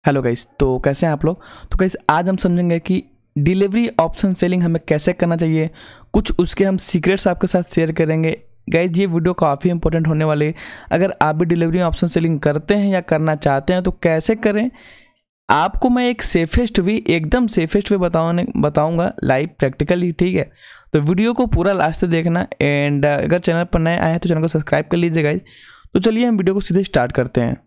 Hello guys, तो कैसे हैं आप लोग। तो गाइस आज हम समझेंगे कि डिलीवरी ऑप्शन सेलिंग हमें कैसे करना चाहिए, कुछ उसके हम सीक्रेट्स आपके साथ शेयर करेंगे। गाइस ये वीडियो काफ़ी इंपॉर्टेंट होने वाली है। अगर आप भी डिलीवरी ऑप्शन सेलिंग करते हैं या करना चाहते हैं तो कैसे करें, आपको मैं एक सेफेस्ट वे, एकदम सेफेस्ट वे बताऊंगा लाइव प्रैक्टिकली। ठीक है, तो वीडियो को पूरा लास्ट तक देखना। एंड अगर चैनल पर नए आए हैं तो चैनल को सब्सक्राइब कर लीजिए गाइस। तो चलिए हम वीडियो को सीधे स्टार्ट करते हैं।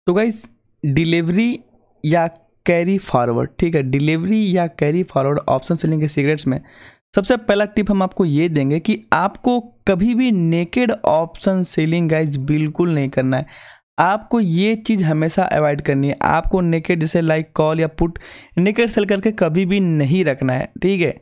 तो गाइस डिलीवरी या कैरी फॉरवर्ड, ठीक है, डिलीवरी या कैरी फॉरवर्ड ऑप्शन सेलिंग के सीक्रेट्स में सबसे पहला टिप हम आपको ये देंगे कि आपको कभी भी नेकेड ऑप्शन सेलिंग गाइस बिल्कुल नहीं करना है। आपको ये चीज़ हमेशा अवॉइड करनी है। आपको नेकेड जैसे लाइक कॉल या पुट नेकेड सेल करके कभी भी नहीं रखना है। ठीक है,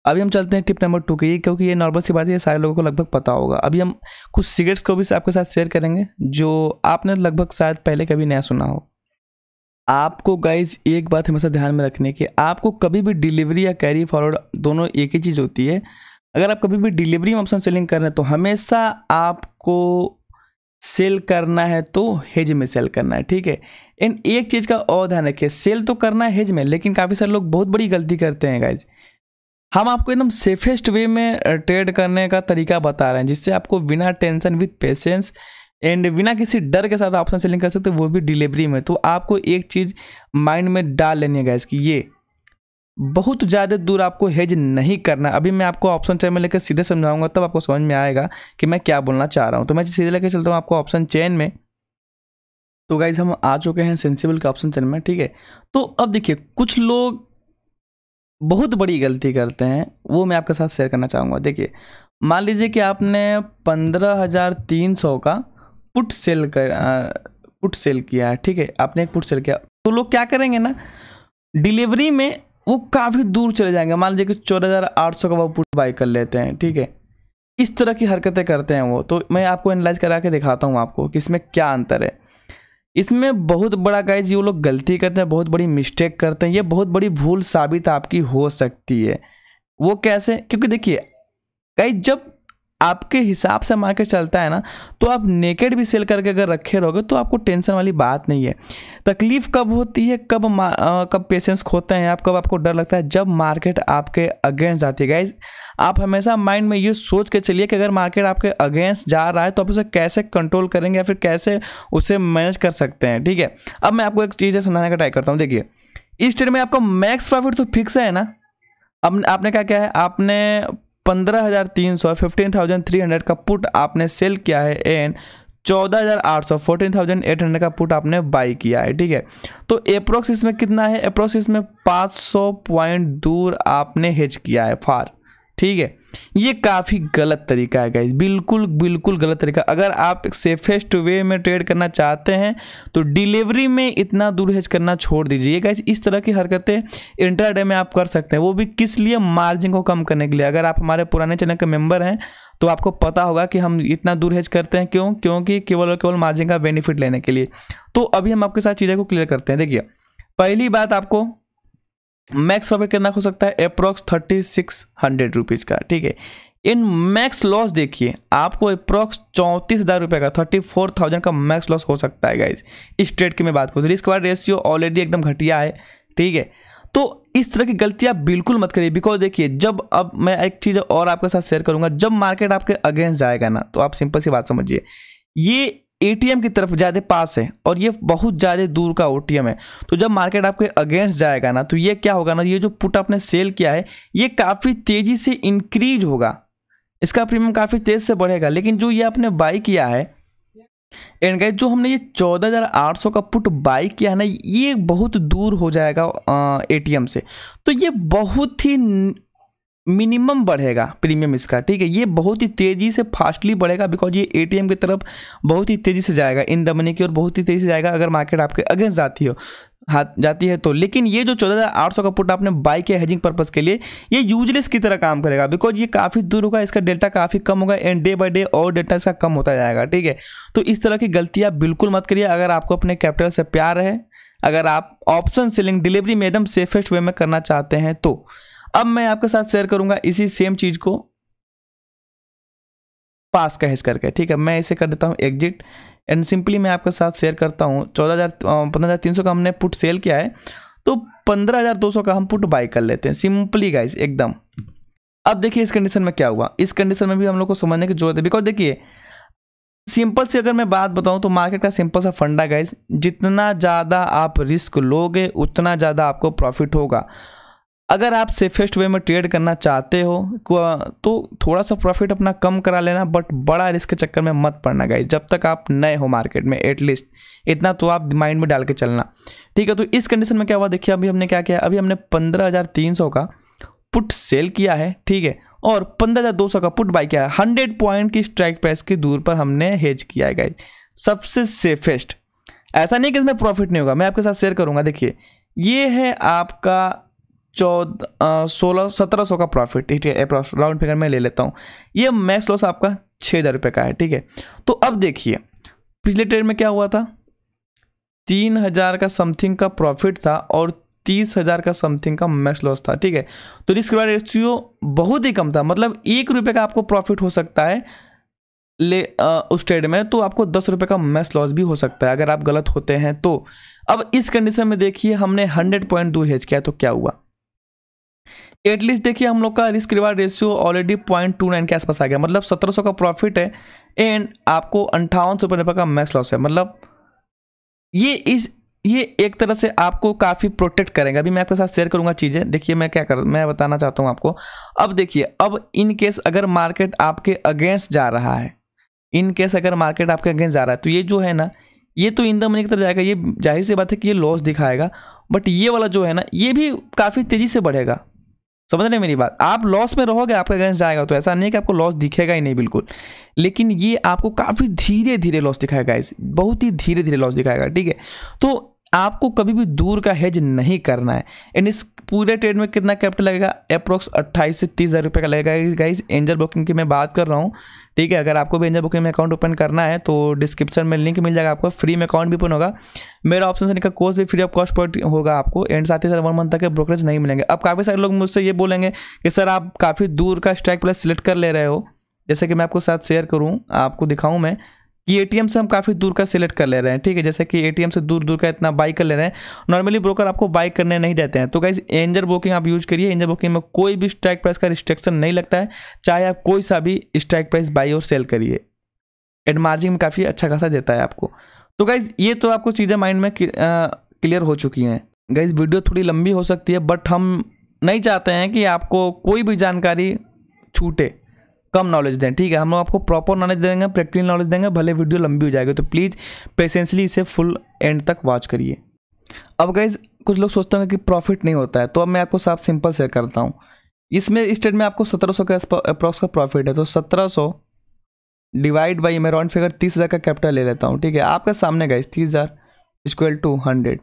अभी हम चलते हैं टिप नंबर 2 की, क्योंकि ये नॉर्मल सी बात है, ये सारे लोगों को लगभग पता होगा। अभी हम कुछ सीक्रेट्स को भी आपके साथ शेयर करेंगे जो आपने लगभग शायद पहले कभी नया सुना हो। आपको गाइज एक बात हमेशा ध्यान में रखने की, आपको कभी भी डिलीवरी या कैरी फॉरवर्ड दोनों एक ही चीज़ होती है। अगर आप कभी भी डिलीवरी में ऑप्शन सेलिंग कर रहे हैं तो हमेशा आपको सेल करना है तो हेज में सेल करना है। ठीक है, इन एक चीज़ का और ध्यान रखिए, सेल तो करना है हेज में, लेकिन काफ़ी सारे लोग बहुत बड़ी गलती करते हैं गाइज। हम आपको एकदम सेफेस्ट वे में ट्रेड करने का तरीका बता रहे हैं, जिससे आपको बिना टेंशन, विद पेशेंस एंड बिना किसी डर के साथ ऑप्शन सेलिंग कर सकते हैं, वो भी डिलीवरी में। तो आपको एक चीज़ माइंड में डाल लेनी है गाइस कि ये बहुत ज़्यादा दूर आपको हेज नहीं करना। अभी मैं आपको ऑप्शन चेन में लेकर सीधे समझाऊंगा, तब आपको समझ में आएगा कि मैं क्या बोलना चाह रहा हूँ। तो मैं सीधे लेकर चलता हूँ आपको ऑप्शन चेन में। तो गाइज हम आ चुके हैं सेंसिबल के ऑप्शन चेन में। ठीक है, तो अब देखिए कुछ लोग बहुत बड़ी गलती करते हैं, वो मैं आपके साथ शेयर करना चाहूँगा। देखिए मान लीजिए कि आपने 15,300 का पुट सेल किया है। ठीक है, आपने एक पुट सेल किया, तो लोग क्या करेंगे ना, डिलीवरी में वो काफ़ी दूर चले जाएंगे। मान लीजिए कि 14,800 का वो पुट बाई कर लेते हैं। ठीक है, इस तरह की हरकतें करते हैं वो। तो मैं आपको एनालाइज करा के दिखाता हूँ आपको कि इसमें क्या अंतर है। इसमें बहुत बड़ा गाइज ये लोग गलती करते हैं, बहुत बड़ी मिस्टेक करते हैं, ये बहुत बड़ी भूल साबित आपकी हो सकती है। वो कैसे, क्योंकि देखिए गाइज जब आपके हिसाब से मार्केट चलता है ना, तो आप नेकेड भी सेल करके अगर रखे रहोगे तो आपको टेंशन वाली बात नहीं है। तकलीफ कब होती है, कब पेशेंस खोते हैं आप, कब आपको डर लगता है, जब मार्केट आपके अगेंस्ट आती है। गाइज आप हमेशा माइंड में ये सोच के चलिए कि अगर मार्केट आपके अगेंस्ट जा रहा है तो आप उसे कैसे कंट्रोल करेंगे या फिर कैसे उसे मैनेज कर सकते हैं। ठीक है, अब मैं आपको एक चीज़ समझाने का ट्राई करता हूँ। देखिए इस ट्रेड में आपका मैक्स प्रॉफिट तो फिक्स है ना। अब आपने क्या किया है, आपने 15,300 15,300 का पुट आपने सेल किया है एंड 14,800 14,800 का पुट आपने बाई किया है। ठीक है, तो अप्रोक्स इसमें कितना है, अप्रोक्स इसमें 500 पॉइंट दूर आपने हेज किया है फार। ठीक है, ये काफ़ी गलत तरीका है गाइस, बिल्कुल बिल्कुल गलत तरीका। अगर आप सेफेस्ट वे में ट्रेड करना चाहते हैं तो डिलीवरी में इतना दूर हेज करना छोड़ दीजिए गाइस। इस तरह की हरकतें इंट्राडे में आप कर सकते हैं, वो भी किस लिए, मार्जिन को कम करने के लिए। अगर आप हमारे पुराने चैनल के मेंबर हैं तो आपको पता होगा कि हम इतना दूर हेज करते हैं क्यों, क्योंकि केवल और केवल मार्जिन का बेनिफिट लेने के लिए। तो अभी हम आपके साथ चीज़ें को क्लियर करते हैं। देखिए पहली बात, आपको मैक्स प्रॉफिट कितना हो सकता है, अप्रोक्स 3,600 रुपीज़ का। ठीक है, इन मैक्स लॉस देखिए आपको अप्रोक्स 34,000 रुपये का, 34,000 का मैक्स लॉस हो सकता है गाइज। इस ट्रेड की मैं बात करूँ तो रिस्क वाला रेशियो ऑलरेडी एकदम घटिया है। ठीक है, तो इस तरह की गलतियां बिल्कुल मत करिए। बिकॉज देखिए जब, अब मैं एक चीज़ और आपके साथ शेयर करूंगा, जब मार्केट आपके अगेंस्ट जाएगा ना, तो आप सिंपल सी बात समझिए, ये एटीएम की तरफ ज़्यादा पास है और ये बहुत ज़्यादा दूर का ओटीएम है। तो जब मार्केट आपके अगेंस्ट जाएगा ना, तो ये क्या होगा ना, ये जो पुट आपने सेल किया है ये काफ़ी तेज़ी से इंक्रीज होगा, इसका प्रीमियम काफ़ी तेज़ से बढ़ेगा। लेकिन जो ये आपने बाई किया है एंड गाइस, जो हमने ये 14,800 का पुट बाई किया है ना, ये बहुत दूर हो जाएगा एटीएम से। तो ये बहुत ही मिनिमम बढ़ेगा प्रीमियम इसका। ठीक है, ये बहुत ही तेज़ी से फास्टली बढ़ेगा, बिकॉज ये एटीएम की तरफ बहुत ही तेज़ी से जाएगा, इन द मनी की ओर बहुत ही तेज़ी से जाएगा अगर मार्केट आपके अगेंस्ट जाती है तो। लेकिन ये जो 14,800 का पुट आपने बाई किया हेजिंग पर्पस के लिए, ये यूजलेस की तरह काम करेगा, बिकॉज ये काफ़ी दूर होगा, इसका डेल्टा काफ़ी कम होगा एंड डे बाय डे और डेल्टा इसका कम होता जाएगा। ठीक है, तो इस तरह की गलतियाँ बिल्कुल मत करिए। अगर आपको अपने कैपिटल से प्यार है, अगर आप ऑप्शन सेलिंग डिलीवरी में एकदम सेफेस्ट वे में करना चाहते हैं तो। अब मैं आपके साथ शेयर करूंगा इसी सेम चीज को पास का हेज करके। ठीक है, मैं इसे कर देता हूं एग्जिट एंड सिंपली मैं आपके साथ शेयर करता हूँ 15,300 का हमने पुट सेल किया है, तो 15,200 का हम पुट बाई कर लेते हैं सिंपली गाइस एकदम। अब देखिए इस कंडीशन में क्या हुआ, इस कंडीशन में भी हम लोग को समझने की जरूरत है, बिकॉज देखिए सिंपल से अगर मैं बात बताऊं तो मार्केट का सिंपल सा फंडा गाइस, जितना ज़्यादा आप रिस्क लोगे उतना ज़्यादा आपको प्रॉफिट होगा। अगर आप सेफेस्ट वे में ट्रेड करना चाहते हो तो थोड़ा सा प्रॉफिट अपना कम करा लेना, बट बड़ा रिस्क के चक्कर में मत पड़ना गाइस, जब तक आप नए हो मार्केट में। एटलीस्ट इतना तो आप माइंड में डाल के चलना, ठीक है। तो इस कंडीशन में क्या हुआ देखिए, अभी हमने क्या किया, अभी हमने 15,300 का पुट सेल किया है, ठीक है, और 15,200 का पुट बाई किया है। 100 पॉइंट की स्ट्राइक प्राइस की दूर पर हमने हेज किया है गाइस, सबसे सेफेस्ट। ऐसा नहीं कि इसमें प्रॉफिट नहीं होगा, मैं आपके साथ शेयर करूंगा। देखिए ये है आपका 1700 का प्रॉफिट, ठीक है, राउंड फिगर में ले लेता हूँ। ये मैक्स लॉस आपका 6,000 रुपये का है, ठीक है। तो अब देखिए पिछले ट्रेड में क्या हुआ था, 3,000 का समथिंग का प्रॉफिट था और 30,000 का समथिंग का मैक्स लॉस था, ठीक है। तो रिस्क रिवार्ड रेशियो बहुत ही कम था, मतलब 1 रुपये का आपको प्रॉफिट हो सकता है उस ट्रेड में, तो आपको 10 रुपये का मैक्स लॉस भी हो सकता है अगर आप गलत होते हैं तो। अब इस कंडीशन में देखिए हमने 100 पॉइंट दूर हेज किया, तो क्या हुआ, एटलीस्ट देखिए हम लोग का रिस्क रिवार्ड रेशियो ऑलरेडी 0.29 के आसपास आ गया, मतलब 1700 का प्रॉफिट है एंड आपको 5800 रुपये का मैक्स लॉस है। मतलब ये एक तरह से आपको काफ़ी प्रोटेक्ट करेगा। अभी मैं आपके साथ शेयर करूंगा चीज़ें, देखिए मैं बताना चाहता हूं आपको। अब देखिए, अब इन केस अगर मार्केट आपके अगेंस्ट जा रहा है, तो ये जो है ना, ये तो इन द मनी की तरफ जाएगा, ये जाहिर सी बात है कि ये लॉस दिखाएगा, बट ये वाला जो है ना, ये भी काफ़ी तेज़ी से बढ़ेगा। समझ रहे हैं मेरी बात, आप लॉस में रहोगे, आपका अगेंस्ट जाएगा, तो ऐसा नहीं है कि आपको लॉस दिखेगा ही नहीं, बिल्कुल, लेकिन ये आपको काफ़ी धीरे धीरे लॉस दिखाएगा, इस बहुत ही धीरे धीरे लॉस दिखाएगा, ठीक है। तो आपको कभी भी दूर का हेज नहीं करना है। एंड इस पूरे ट्रेड में कितना कैपिटल लगेगा, अप्रोक्स 28 से 30,000 रुपये का लगेगा गाइस। एंजल ब्रोकिंग की मैं बात कर रहा हूँ, ठीक है। अगर आपको भी एंजल ब्रोकिंग में अकाउंट ओपन करना है तो डिस्क्रिप्शन में लिंक मिल जाएगा, आपको फ्री में अकाउंट भी ओपन होगा। मेरा ऑप्शन से का कोर्स भी फ्री ऑफ कॉस्ट होगा आपको, एंड साथ ही साथ 1 मंथ तक के ब्रोकरेज नहीं मिलेंगे। अब काफ़ी सारे लोग मुझसे ये बोलेंगे कि सर आप काफ़ी दूर का स्ट्राइक प्राइस सिलेक्ट कर ले रहे हो, जैसे कि मैं आपको साथ शेयर करूँ, आपको दिखाऊँ मैं कि एटीएम से हम काफ़ी दूर का सिलेक्ट कर ले रहे हैं, ठीक है। जैसे कि एटीएम से दूर का इतना बाई कर ले रहे हैं, नॉर्मली ब्रोकर आपको बाई करने नहीं देते हैं। तो गाइस एंजल ब्रोकिंग आप यूज करिए, एंजल ब्रोकिंग में कोई भी स्ट्राइक प्राइस का रिस्ट्रिक्शन नहीं लगता है, चाहे आप कोई सा भी स्ट्राइक प्राइस बाई और सेल करिए, एड मार्जिन में काफ़ी अच्छा खासा देता है आपको। तो गाइस ये तो आपको चीज़ें माइंड में क्लियर हो चुकी हैं। गाइस वीडियो थोड़ी लंबी हो सकती है, बट हम नहीं चाहते हैं कि आपको कोई भी जानकारी छूटे, कम नॉलेज दें, ठीक है। हम लोग आपको प्रॉपर नॉलेज देंगे, प्रैक्टिकल नॉलेज देंगे, भले वीडियो लंबी हो जाएगी, तो प्लीज़ पेशेंसली इसे फुल एंड तक वॉच करिए। अब गाइज कुछ लोग सोचते हैं कि प्रॉफिट नहीं होता है, तो अब मैं आपको साफ सिंपल शेयर करता हूँ। इसमें इस ट्रेड में आपको 1700 का अप्रॉक्स का प्रॉफिट है, तो 1700 डिवाइड बाई, मैं राउंड फिगर 30,000 का कैपिटल ले लेता हूँ, ठीक है। आपके सामने गाइज 30,000 इक्वल टू 100,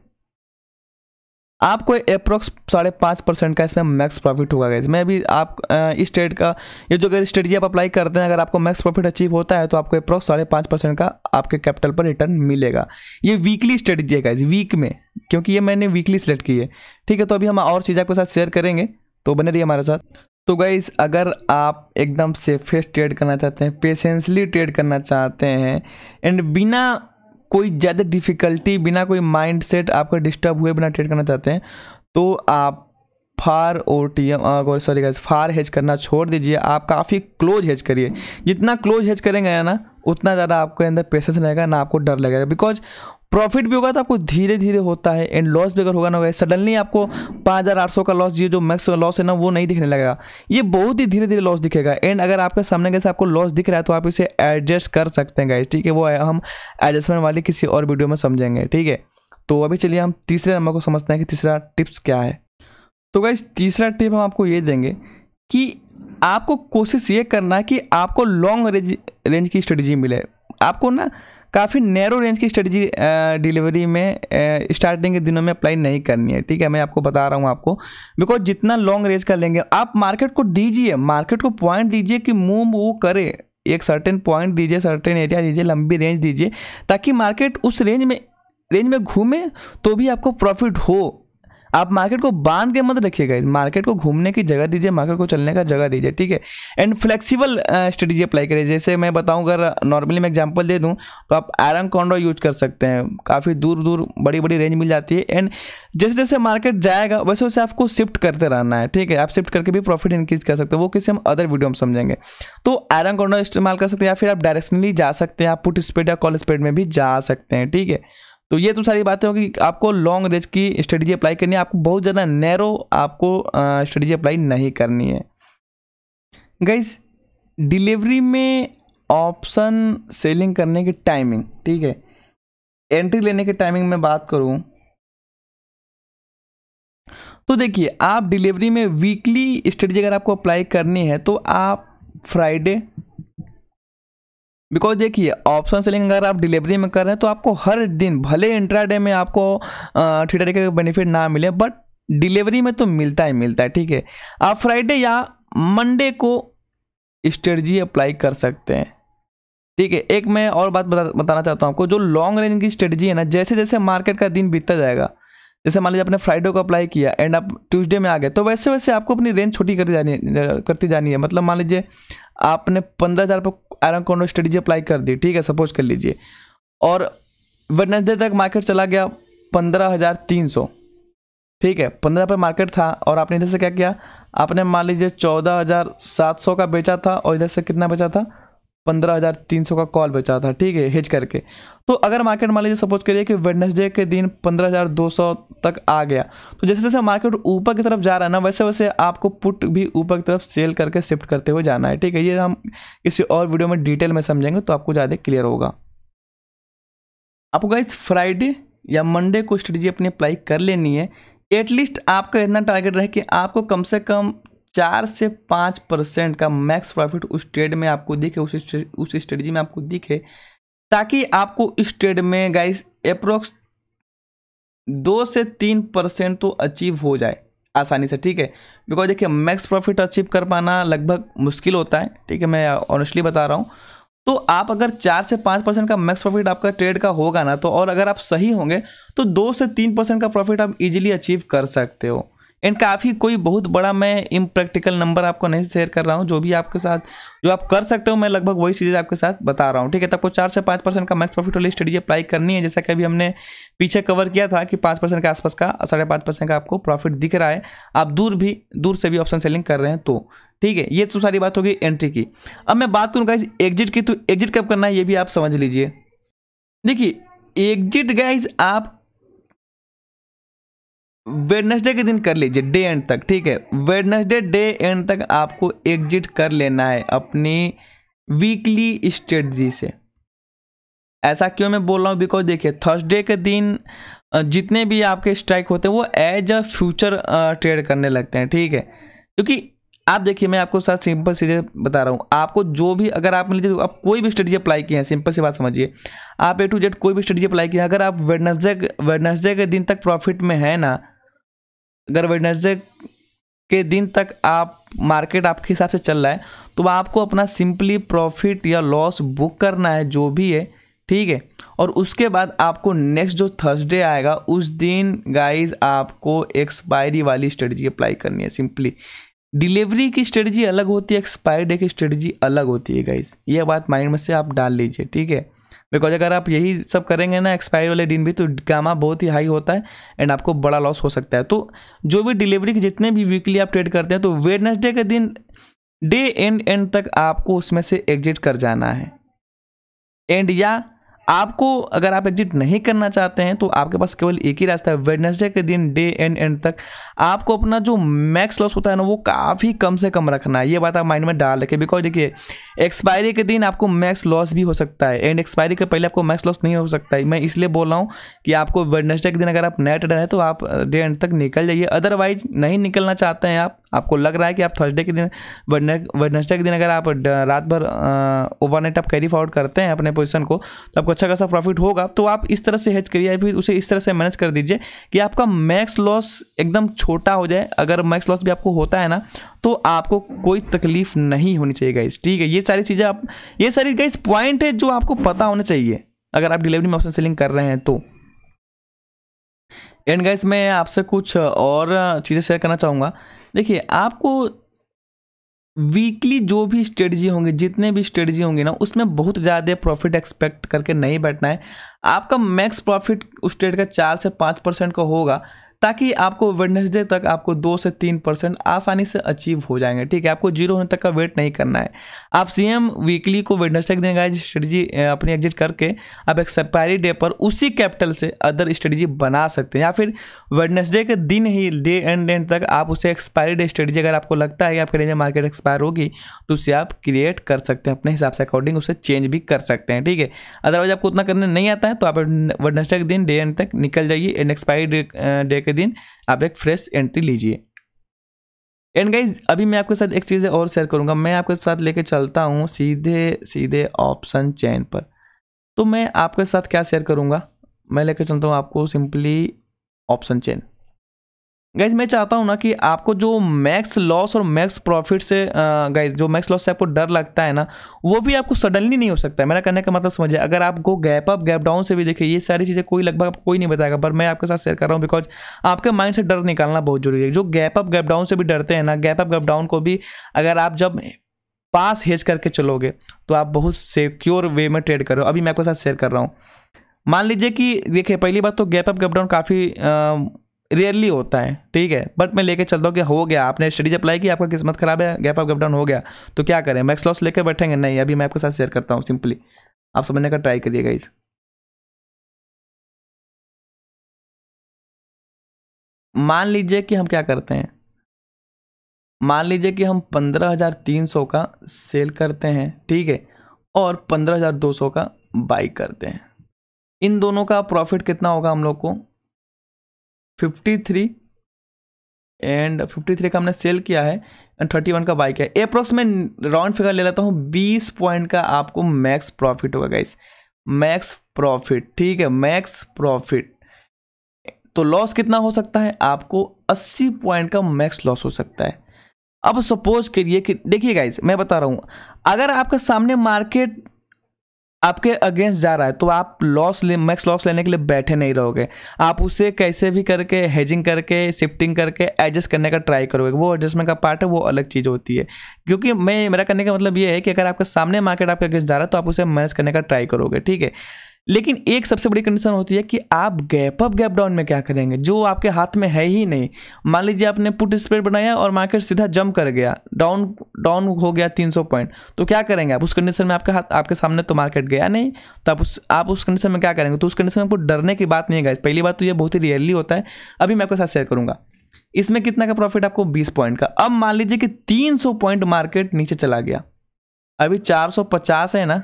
आपको अप्रोक्स 5.5% का इसमें मैक्स प्रॉफिट होगा गाइस। मैं अभी आप इस ट्रेड का ये जो अगर स्ट्रेटजी आप अप्लाई करते हैं, अगर आपको मैक्स प्रॉफिट अचीव होता है तो आपको अप्रोक्स 5.5% का आपके कैपिटल पर रिटर्न मिलेगा। ये वीकली स्ट्रेटजी है गाइस, वीक में, क्योंकि ये मैंने वीकली सेलेक्ट की है, ठीक है। तो अभी हम और चीज़ आपके साथ शेयर करेंगे, तो बने रहिए हमारे साथ। तो गाइस अगर आप एकदम सेफेस्ट ट्रेड करना चाहते हैं, पेशेंसली ट्रेड करना चाहते हैं, एंड बिना कोई ज़्यादा डिफ़िकल्टी, बिना कोई माइंड सेट आपका डिस्टर्ब हुए बिना ट्रेड करना चाहते हैं, तो आप फार हेज करना छोड़ दीजिए। आप काफ़ी क्लोज हेज करिए, जितना क्लोज हेज करेंगे ना उतना ज़्यादा आपके अंदर पेशेंस रहेगा, ना आपको डर लगेगा। बिकॉज प्रॉफिट भी होगा तो आपको धीरे धीरे होता है, एंड लॉस भी अगर होगा ना, सडनली आपको 5,800 का लॉस, ये जो मैक्स लॉस है ना, वो नहीं दिखने लगेगा, ये बहुत ही धीरे धीरे लॉस दिखेगा। एंड अगर आपके सामने कैसे आपको लॉस दिख रहा है तो आप इसे एडजस्ट कर सकते हैं गाइस, ठीक है। वो हम एडजस्टमेंट वाली किसी और वीडियो में समझेंगे, ठीक है। तो अभी चलिए हम तीसरे नंबर को समझते हैं कि तीसरा टिप्स क्या है। तो गाइस तीसरा टिप हम आपको ये देंगे कि आपको कोशिश ये करना है कि आपको लॉन्ग रेंज की स्ट्रेटजी मिले। आपको ना काफ़ी नैरो रेंज की स्ट्रेटजी डिलीवरी में स्टार्टिंग के दिनों में अप्लाई नहीं करनी है, ठीक है। मैं आपको बता रहा हूँ आपको, बिकॉज जितना लॉन्ग रेंज का लेंगे आप, मार्केट को दीजिए, मार्केट को पॉइंट दीजिए कि मूव वो करे, एक सर्टेन पॉइंट दीजिए, सर्टेन एरिया दीजिए, लंबी रेंज दीजिए, ताकि मार्केट उस रेंज में घूमे तो भी आपको प्रॉफिट हो। आप मार्केट को बांध के मत रखिएगा, मार्केट को घूमने की जगह दीजिए, मार्केट को चलने का जगह दीजिए, ठीक है। एंड फ्लेक्सिबल स्ट्रेटेजी अप्लाई करिए। जैसे मैं बताऊं, अगर नॉर्मली मैं एग्जांपल दे दूं तो आप आयरन कॉन्डोर यूज कर सकते हैं, काफ़ी दूर दूर बड़ी बड़ी रेंज मिल जाती है। एंड जैसे जैसे मार्केट जाएगा वैसे वैसे आपको शिफ्ट करते रहना है, ठीक है। आप शिफ्ट करके भी प्रॉफिट इंक्रीज कर सकते हैं, वो किसी हम अदर वीडियो में समझेंगे। तो आयरन कॉन्डोर इस्तेमाल कर सकते हैं, या फिर आप डायरेक्शनली जा सकते हैं, आप पुट स्पीड या कॉल स्पीड में भी जा सकते हैं, ठीक है। तो ये तो सारी बातें होगी। आपको लॉन्ग रेंज की स्ट्रेटजी अप्लाई करनी है, आपको बहुत ज़्यादा नैरो आपको स्ट्रेटजी अप्लाई नहीं करनी है। गाइस, डिलीवरी में ऑप्शन सेलिंग करने की टाइमिंग, ठीक है, एंट्री लेने की टाइमिंग में बात करूं तो देखिए, आप डिलीवरी में वीकली स्ट्रेटजी अगर आपको अप्लाई करनी है तो आप फ्राइडे, बिकॉज देखिए ऑप्शन सेलिंग अगर आप डिलीवरी में कर रहे हैं तो आपको हर दिन, भले इंट्राडे में आपको ठीक तरीके का बेनिफिट ना मिले, बट डिलीवरी में तो मिलता ही मिलता है, ठीक है। आप फ्राइडे या मंडे को स्ट्रेटजी अप्लाई कर सकते हैं, ठीक है। एक मैं और बात बताना चाहता हूँ आपको, जो लॉन्ग रेंज की स्ट्रेटजी है ना, जैसे जैसे मार्केट का दिन बीतता जाएगा, जैसे मान लीजिए आपने फ्राइडे को अप्लाई किया एंड आप ट्यूसडे में आ गए, तो वैसे वैसे आपको अपनी रेंज छोटी करती जानी है। मतलब मान लीजिए आपने 15,000 पर आयरन कॉन्डोर स्ट्रेटजी अप्लाई कर दी, ठीक है, सपोज कर लीजिए, और वेडनेसडे तक मार्केट चला गया 15,300, ठीक है। 15 पे मार्केट था और आपने इधर से क्या किया, आपने मान लीजिए 14,700 का बेचा था और इधर से कितना बेचा था, 15,300 का कॉल बेचा था, ठीक है, हेज करके। तो अगर मार्केट मान लीजिए सपोज करिए कि वेडनेसडे के दिन 15,200 तक आ गया, तो जैसे जैसे मार्केट ऊपर की तरफ जा रहा है ना, वैसे वैसे आपको पुट भी ऊपर की तरफ सेल करके शिफ्ट करते हुए जाना है, ठीक है। ये हम किसी और वीडियो में डिटेल में समझेंगे तो आपको ज़्यादा क्लियर होगा। आपको गाइस फ्राइडे या मंडे को स्ट्रेटजी अपनी अप्लाई कर लेनी है। एटलीस्ट आपका इतना टारगेट रहे कि आपको कम से कम 4 से 5% का मैक्स प्रॉफिट उस ट्रेड में आपको दिखे, उस स्ट्रेटजी में आपको दिखे, ताकि आपको इस ट्रेड में गाइस अप्रोक्स 2 से 3% तो अचीव हो जाए आसानी से, ठीक है। बिकॉज देखिए मैक्स प्रॉफिट अचीव कर पाना लगभग मुश्किल होता है, ठीक है, मैं ऑनेस्टली बता रहा हूँ। तो आप अगर 4 से 5% का मैक्स प्रॉफिट आपका ट्रेड का होगा ना, तो और अगर आप सही होंगे तो 2 से 3% का प्रॉफिट आप इजीली अचीव कर सकते हो। एंड काफ़ी कोई बहुत बड़ा मैं इम्प्रैक्टिकल नंबर आपको नहीं शेयर कर रहा हूँ, जो भी आपके साथ जो आप कर सकते हो मैं लगभग वही चीज़ें आपके साथ बता रहा हूँ, ठीक है। तो आपको 4 से 5% का मैक्स प्रॉफिट वाली स्ट्रेटजी अप्लाई करनी है। जैसा कि अभी हमने पीछे कवर किया था कि 5% के आसपास का 5.5% का आपको प्रॉफिट दिख रहा है, आप दूर से भी ऑप्शन सेलिंग कर रहे हैं तो, ठीक है। ये तो सारी बात होगी एंट्री की। अब मैं बात करूँ गाइज एग्जिट की, तो एग्जिट कब करना है ये भी आप समझ लीजिए। देखिए एग्जिट गाइज आप वेडनेसडे के दिन कर लीजिए डे एंड तक, ठीक है। वेडनेसडे डे एंड तक आपको एग्जिट कर लेना है अपनी वीकली स्ट्रेटजी से। ऐसा क्यों मैं बोल रहा हूँ, बिकॉज देखिए थर्सडे के दिन जितने भी आपके स्ट्राइक होते हैं वो एज अ फ्यूचर ट्रेड करने लगते हैं, ठीक है। क्योंकि आप देखिए मैं आपको साथ सिंपल चीज़ें बता रहा हूँ, आपको जो भी अगर आप लीजिए आप कोई भी स्ट्रेटजी अप्लाई किए हैं, सिंपल सी बात समझिए, आप A to Z कोई भी स्ट्रेटजी अप्लाई किए, अगर आप वेडनेसडे के दिन तक प्रॉफिट में है ना, अगर वेडनेसडे के दिन तक आप मार्केट आपके हिसाब से चल रहा है, तो आपको अपना सिंपली प्रॉफिट या लॉस बुक करना है जो भी है, ठीक है। और उसके बाद आपको नेक्स्ट जो थर्सडे आएगा उस दिन गाइज आपको एक्सपायरी वाली स्ट्रेटजी अप्लाई करनी है। सिंपली डिलीवरी की स्ट्रेटजी अलग होती है, एक्सपायरी डे की स्ट्रेटजी अलग होती है गाइज, ये बात माइंड में से आप डाल लीजिए, ठीक है। बिकॉज अगर आप यही सब करेंगे ना एक्सपायरी वाले दिन भी, तो गामा बहुत ही हाई होता है एंड आपको बड़ा लॉस हो सकता है। तो जो भी डिलीवरी के जितने भी वीकली आप ट्रेड करते हैं, तो वेडनेसडे के दिन डे एंड तक आपको उसमें से एग्जिट कर जाना है। एंड या आपको अगर आप एग्जिट नहीं करना चाहते हैं तो आपके पास केवल एक ही रास्ता है, वेडनेसडे के दिन डे एंड तक आपको अपना जो मैक्स लॉस होता है ना वो काफ़ी कम से कम रखना है। ये बात आप माइंड में डाल रखें, बिकॉज देखिए एक्सपायरी के दिन आपको मैक्स लॉस भी हो सकता है एंड एक्सपायरी के पहले आपको मैक्स लॉस नहीं हो सकता है। मैं इसलिए बोल रहा हूँ कि आपको वेडनेसडे के दिन अगर आप नया ट्रेडर है तो आप डे एंड तक निकल जाइए, अदरवाइज नहीं निकलना चाहते हैं आपको लग रहा है कि आप थर्सडे के दिन वेडनेसडे के दिन अगर आप रात भर ओवरनाइट आप कैरी फॉरवर्ड करते हैं अपने पोजीशन को, तो आपको अच्छा खासा प्रॉफिट होगा। तो आप इस तरह से हेज करिए, फिर उसे इस तरह से मैनेज कर दीजिए कि आपका मैक्स लॉस एकदम छोटा हो जाए। अगर मैक्स लॉस भी आपको होता है ना तो आपको कोई तकलीफ नहीं होनी चाहिए गाइस, ठीक है। ये सारी चीज़ें आप, ये सारी गाइस पॉइंट है जो आपको पता होना चाहिए अगर आप डिलीवरी में ऑप्शन सेलिंग कर रहे हैं तो। एंड गाइस मैं आपसे कुछ और चीज़ें शेयर करना चाहूँगा। देखिए, आपको वीकली जो भी स्ट्रेटजी होंगी, जितने भी स्ट्रेटजी होंगी ना, उसमें बहुत ज़्यादा प्रॉफिट एक्सपेक्ट करके नहीं बैठना है। आपका मैक्स प्रॉफिट उस ट्रेड का 4 से 5% का होगा, ताकि आपको वेडनेसडे तक आपको 2 से 3% आसानी से अचीव हो जाएंगे। ठीक है, आपको जीरो होने तक का वेट नहीं करना है। आप सीएम वीकली को वेडनेसडे के दिन गाइस स्ट्रेटजी अपनी एग्जिट करके आप एक्सपायरी डे पर उसी कैपिटल से अदर स्ट्रेटजी बना सकते हैं, या फिर वेडनेसडे के दिन ही डे एंड तक आप उसे एक्सपायरी डे स्ट्रेटजी, अगर आपको लगता है कि आपके रेंज में मार्केट एक्सपायर होगी तो उसे आप क्रिएट कर सकते हैं, अपने हिसाब से अकॉर्डिंग उसे चेंज भी कर सकते हैं। ठीक है, अदरवाइज आपको उतना करने नहीं आता है तो आप वेडनेसडे के दिन डे एंड तक निकल जाइए, एंड एक्सपायरी डे के दिन आप एक फ्रेश एंट्री लीजिए। एंड गाइज अभी मैं आपके साथ एक चीज़ और शेयर करूंगा। मैं आपके साथ लेके चलता हूं सीधे ऑप्शन चेन पर। तो मैं आपके साथ क्या शेयर करूंगा, मैं लेके चलता हूं आपको सिंपली ऑप्शन चेन। गाइज मैं चाहता हूं ना कि आपको जो मैक्स लॉस और मैक्स प्रॉफिट से गाइज जो मैक्स लॉस से आपको डर लगता है ना, वो भी आपको सडनली नहीं हो सकता है। मेरा कहने का मतलब समझिए, अगर आपको गैप अप गैप डाउन से भी देखिए, ये सारी चीज़ें कोई लगभग कोई नहीं बताएगा, पर मैं आपके साथ शेयर कर रहा हूँ बिकॉज आपके माइंड से डर निकालना बहुत जरूरी है। जो गैप अप गैप डाउन से भी डरते हैं ना, गैप अप गैप डाउन को भी अगर आप जब पास हेज करके चलोगे तो आप बहुत सिक्योर वे में ट्रेड करो। अभी मैं आपके साथ शेयर कर रहा हूँ। मान लीजिए कि देखिए, पहली बात तो गैप अप गैप डाउन काफ़ी रेयरली होता है, ठीक है, बट मैं लेके चलता हूँ कि हो गया, आपने स्टडीज अप्लाई की, आपका किस्मत खराब है, गैप अप गैप डाउन हो गया, तो क्या करें, मैक्स लॉस लेके बैठेंगे? नहीं, अभी मैं आपके साथ शेयर करता हूँ, सिंपली आप समझने का ट्राई करिएगा। इस मान लीजिए कि हम क्या करते हैं, मान लीजिए कि हम 15,300 का सेल करते हैं, ठीक है, और 15,200 का बाई करते हैं। इन दोनों का प्रॉफिट कितना होगा हम लोग को? 53, एंड 53 का हमने सेल किया है, एंड 31 का बाई किया है। अप्रोक्स में राउंड फिगर ले लेता हूँ, 20 पॉइंट का आपको मैक्स प्रॉफिट होगा गाइस, मैक्स प्रॉफिट। ठीक है, मैक्स प्रॉफिट। तो लॉस कितना हो सकता है? आपको 80 पॉइंट का मैक्स लॉस हो सकता है। अब सपोज करिए कि देखिए गाइस, मैं बता रहा हूँ, अगर आपके सामने मार्केट आपके अगेंस्ट जा रहा है तो आप मैक्स लॉस लेने के लिए बैठे नहीं रहोगे, आप उसे कैसे भी करके हेजिंग करके शिफ्टिंग करके एडजस्ट करने का ट्राई करोगे। वो एडजस्टमेंट का पार्ट है, वो अलग चीज़ होती है। क्योंकि मेरा करने का मतलब ये है कि अगर आपके सामने मार्केट आपके अगेंस्ट जा रहा है तो आप उसे मैनेज करने का ट्राई करोगे, ठीक है। लेकिन एक सबसे बड़ी कंडीशन होती है कि आप गैप अप गैप डाउन में क्या करेंगे, जो आपके हाथ में है ही नहीं। मान लीजिए आपने पुट स्प्रेड बनाया और मार्केट सीधा जंप कर गया, डाउन हो गया 300 पॉइंट, तो क्या करेंगे आप? उस कंडीशन में आपके सामने तो मार्केट गया नहीं, तो आप उस कंडीशन में क्या करेंगे? तो उस कंडीशन में आपको डरने की बात नहीं है गाइस। पहली बात तो ये बहुत ही रियरली होता है। अभी मैं आपके साथ शेयर करूंगा इसमें कितना का प्रॉफिट आपको, 20 पॉइंट का। अब मान लीजिए कि 300 पॉइंट मार्केट नीचे चला गया, अभी 450 है ना,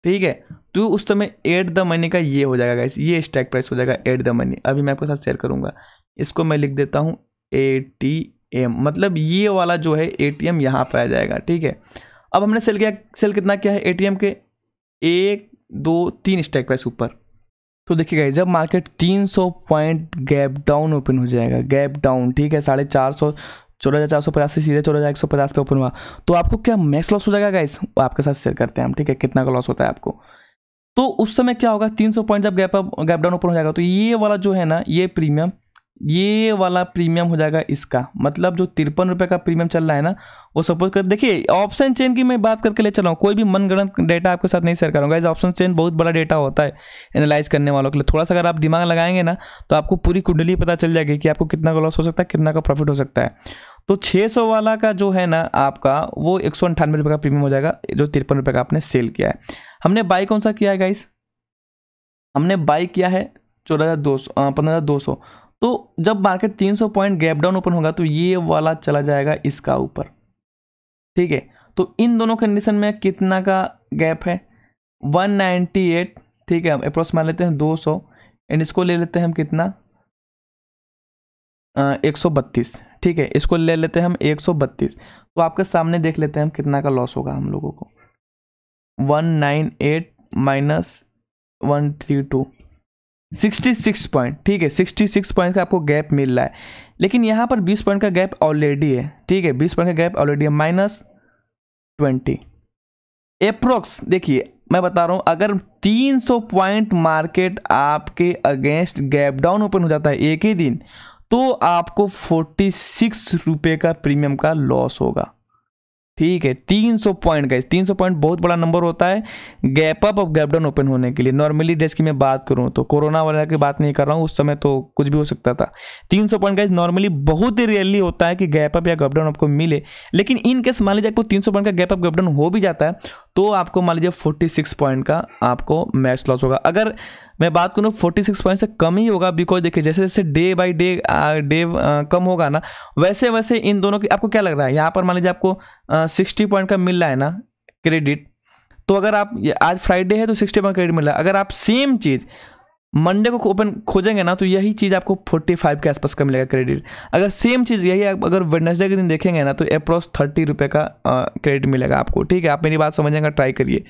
ठीक है, तो उस समय एट द मनी का ये हो जाएगा गाइस, ये स्ट्राइक प्राइस हो जाएगा एट द मनी। अभी मैं आपके साथ शेयर करूंगा, इसको मैं लिख देता हूँ ATM, मतलब ये वाला जो है ATM यहाँ पर आ जाएगा, ठीक है। अब हमने सेल कितना किया है ATM के? 1 2 3 स्ट्राइक प्राइस ऊपर। तो देखिए गाइस, जब market 300 point gap down open हो जाएगा, गैप डाउन, ठीक है, 450, 14,450 से सीधे 14,150 पे ओपन हुआ, तो आपको क्या मैक्स लॉस हो जाएगा गाइस? आपके साथ शेयर करते हैं हम, ठीक है, कितना का लॉस होता है आपको। तो उस समय क्या होगा, 300 पॉइंट जब गैप डाउन ओपन हो जाएगा, तो ये वाला जो है ना, ये वाला प्रीमियम हो जाएगा इसका, मतलब जो 53 रुपये का प्रीमियम चल रहा है ना, वो सपोज कर, देखिए ऑप्शन चेन की मैं बात करके ले चला हूँ, कोई भी मनगढ़ंत डेटा आपके साथ नहीं शेयर करूँगा। ऑप्शन चेन बहुत बड़ा डेटा होता है एनालाइज करने वालों के लिए। थोड़ा सा अगर आप दिमाग लगाएंगे ना, तो आपको पूरी कुंडली पता चल जाएगी कि आपको कितना का लॉस हो सकता है, कितना का प्रॉफिट हो सकता है। तो 600 वाला का जो है ना आपका, वो 198 रुपये का प्रीमियम हो जाएगा, जो 53 रुपये का आपने सेल किया है। हमने बाई कौन सा किया है गाइस? हमने बाई किया है 15,200। तो जब market 300 point gap down open होगा तो ये वाला चला जाएगा इसका ऊपर, ठीक है। तो इन दोनों कंडीशन में कितना का गैप है? 198, ठीक है, अप्रोक्स मान लेते हैं 200, एंड इसको ले लेते हैं हम कितना, 132, ठीक है, इसको ले लेते हैं हम 132। तो आपके सामने देख लेते हैं हम कितना का लॉस होगा हम लोगों को। 198 माइनस 132, 66 पॉइंट, ठीक है, 66 पॉइंट का आपको गैप मिल रहा है। लेकिन यहाँ पर 20 पॉइंट का गैप ऑलरेडी है, ठीक है, 20 पॉइंट का गैप ऑलरेडी है, -20 अप्रोक्स। देखिए मैं बता रहा हूँ, अगर 300 पॉइंट मार्केट आपके अगेंस्ट गैप डाउन ओपन हो जाता है एक ही दिन, तो आपको 46 रुपये का प्रीमियम का लॉस होगा। ठीक है, 300 पॉइंट गाइस, 300 पॉइंट बहुत बड़ा नंबर होता है गैप अप और गैप डाउन ओपन होने के लिए। नॉर्मली डेज की मैं बात करूं तो, कोरोना वगैरह की बात नहीं कर रहा हूं, उस समय तो कुछ भी हो सकता था। 300 पॉइंट गाइस नॉर्मली बहुत ही रेयरली होता है कि गैप अप या गैप डाउन आपको मिले, लेकिन इन केस मान लीजिए आपको 300 पॉइंट का गैप अप गैप डाउन हो भी जाता है तो आपको मान लीजिए 46 पॉइंट का आपको मैक्स लॉस होगा। अगर मैं बात करूँ 46 पॉइंट से कम ही होगा, बिकॉज देखिए जैसे जैसे डे बाई डे कम होगा ना, वैसे वैसे इन दोनों की, आपको क्या लग रहा है यहाँ पर मान लीजिए आपको 60 पॉइंट का मिल रहा है ना क्रेडिट, तो अगर आप आज फ्राइडे है तो 60 पॉइंट क्रेडिट मिल रहा है। अगर आप सेम चीज़ मंडे को ओपन खोजेंगे ना तो यही चीज़ आपको 45 के आसपास का मिलेगा क्रेडिट। अगर सेम चीज़ यही अगर वेडनेसडे के दिन देखेंगे ना तो अप्रॉक्स 30 रुपये का क्रेडिट मिलेगा आपको। ठीक है, आप मेरी बात समझेंगे, ट्राई करिए।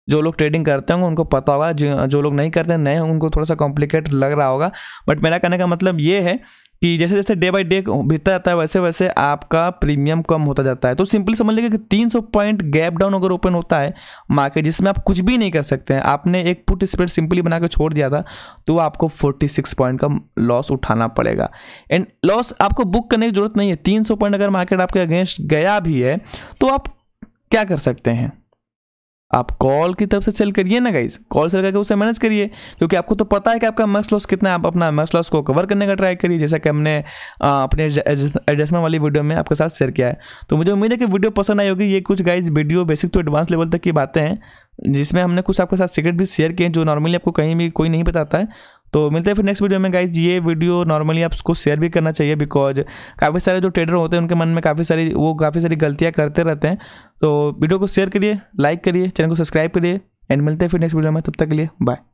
जो लोग ट्रेडिंग करते होंगे उनको पता होगा, जो लोग नहीं करते नए होंगे उनको थोड़ा सा कॉम्प्लिकेट लग रहा होगा, बट मेरा कहने का मतलब ये है कि जैसे जैसे डे बाय डे बीतता जाता है वैसे वैसे आपका प्रीमियम कम होता जाता है। तो सिंपली समझ लीजिए कि 300 पॉइंट गैप डाउन अगर ओपन होता है मार्केट, जिसमें आप कुछ भी नहीं कर सकते हैं, आपने एक पुट स्प्रेड सिंपली बना के छोड़ दिया था, तो आपको 46 पॉइंट का लॉस उठाना पड़ेगा। एंड लॉस आपको बुक करने की जरूरत नहीं है। 300 पॉइंट अगर मार्केट आपके अगेंस्ट गया भी है तो आप क्या कर सकते हैं, आप कॉल की तरफ से सेल करिए ना गाइस, कॉल सेल करके उसे मैनेज करिए, क्योंकि आपको तो पता है कि आपका मैक्स लॉस कितना है। आप अपना मैक्स लॉस को कवर करने का ट्राई करिए, जैसा कि हमने अपने एडजस्टमेंट वाली वीडियो में आपके साथ शेयर किया है। तो मुझे उम्मीद है कि वीडियो पसंद आई होगी। ये कुछ गाइस वीडियो बेसिक तो एडवांस लेवल तक की बातें हैं, जिसमें हमने कुछ आपके साथ सीक्रेट भी शेयर किए जो नॉर्मली आपको कहीं भी कोई नहीं बताता है। तो मिलते हैं फिर नेक्स्ट वीडियो में गाइज। ये वीडियो नॉर्मली आप उसको शेयर भी करना चाहिए, बिकॉज काफ़ी सारे जो ट्रेडर होते हैं उनके मन में काफ़ी सारी गलतियाँ करते रहते हैं। तो वीडियो को शेयर करिए, लाइक करिए, चैनल को सब्सक्राइब करिए, एंड मिलते हैं फिर नेक्स्ट वीडियो में। तब तक के लिए बाय।